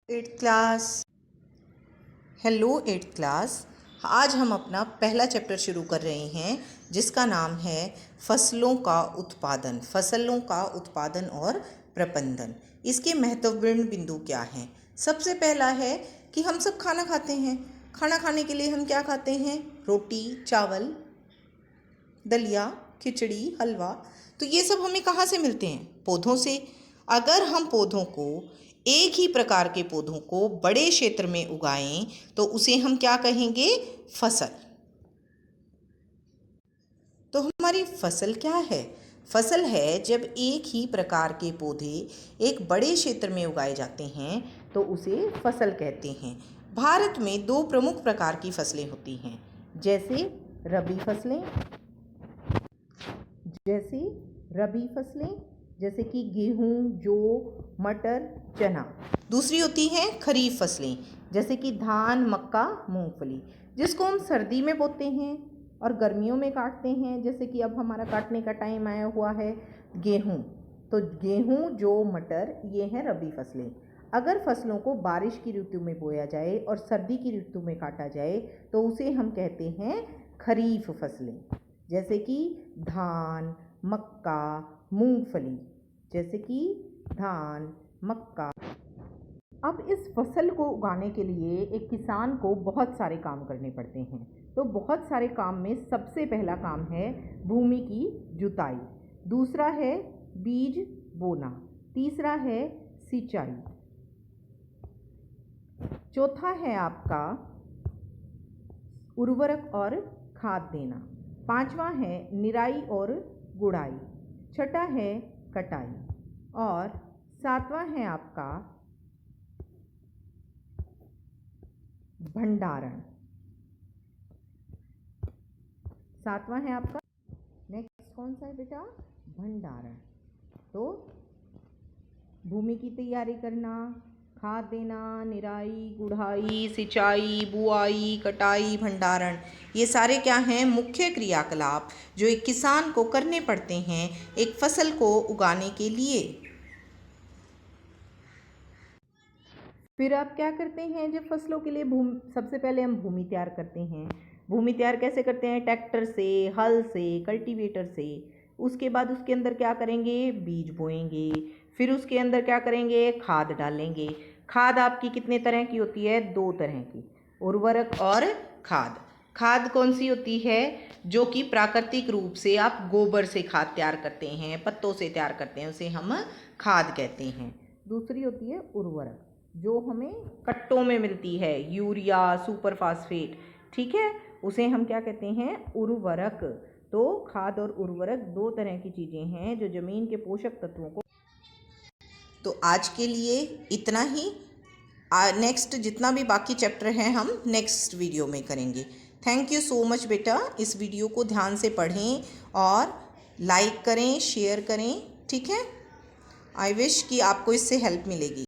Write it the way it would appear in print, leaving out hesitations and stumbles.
Eighth class. Hello eighth class. आज हम अपना पहला चैप्टर शुरू कर रहे हैं जिसका नाम है फसलों का उत्पादन और प्रबंधन। इसके महत्वपूर्ण बिंदु क्या हैं? सबसे पहला है कि हम सब खाना खाते हैं। खाना खाने के लिए हम क्या खाते हैं? रोटी, चावल, दलिया, खिचड़ी, हलवा। तो ये सब हमें कहाँ से मिलते हैं? पौधों से। अगर हम पौधों को, एक ही प्रकार के पौधों को बड़े क्षेत्र में उगाएं तो उसे हम क्या कहेंगे? फसल। तो हमारी फसल क्या है? फसल है जब एक ही प्रकार के पौधे एक बड़े क्षेत्र में उगाए जाते हैं तो उसे फसल कहते हैं। भारत में दो प्रमुख प्रकार की फसलें होती हैं, जैसे रबी फसलें जैसे कि गेहूँ, जौ, मटर, चना। दूसरी होती हैं खरीफ फसलें, जैसे कि धान, मक्का, मूंगफली, जिसको हम सर्दी में बोते हैं और गर्मियों में काटते हैं। जैसे कि अब हमारा काटने का टाइम आया हुआ है गेहूँ, तो गेहूँ, जौ, मटर, ये हैं रबी फसलें। अगर फसलों को बारिश की ऋतु में बोया जाए और सर्दी की ऋतु में काटा जाए तो उसे हम कहते हैं खरीफ फसलें, जैसे कि धान, मक्का, मूंगफली। अब इस फसल को उगाने के लिए एक किसान को बहुत सारे काम करने पड़ते हैं। तो बहुत सारे काम में सबसे पहला काम है भूमि की जुताई, दूसरा है बीज बोना, तीसरा है सिंचाई, चौथा है आपका उर्वरक और खाद देना, पांचवा है निराई और गुड़ाई, छठा है कटाई और सातवां है आपका भंडारण। नेक्स्ट कौन सा है बेटा? भंडारण। तो भूमि की तैयारी करना, खाद देना, निराई, गुड़ाई, सिंचाई, बुआई, कटाई, भंडारण, ये सारे क्या हैं? मुख्य क्रियाकलाप जो एक किसान को करने पड़ते हैं एक फसल को उगाने के लिए। फिर आप क्या करते हैं जब फसलों के लिए सबसे पहले हम भूमि तैयार करते हैं। भूमि तैयार कैसे करते हैं? ट्रैक्टर से, हल से, कल्टीवेटर से। उसके बाद उसके अंदर क्या करेंगे? बीज बोएंगे। फिर उसके अंदर क्या करेंगे? खाद डालेंगे। खाद आपकी कितने तरह की होती है? दो तरह की, उर्वरक और खाद। खाद कौन सी होती है? जो कि प्राकृतिक रूप से आप गोबर से खाद तैयार करते हैं, पत्तों से तैयार करते हैं, उसे हम खाद कहते हैं। दूसरी होती है उर्वरक, जो हमें कट्टों में मिलती है, यूरिया, सुपर फास्फेट, ठीक है, उसे हम क्या कहते हैं? उर्वरक। तो खाद और उर्वरक दो तरह की चीज़ें हैं जो ज़मीन के पोषक तत्वों को। तो आज के लिए इतना ही। नेक्स्ट जितना भी बाकी चैप्टर हैं हम नेक्स्ट वीडियो में करेंगे। थैंक यू सो मच बेटा। इस वीडियो को ध्यान से पढ़ें और लाइक करें, शेयर करें, ठीक है। आई विश कि आपको इससे हेल्प मिलेगी।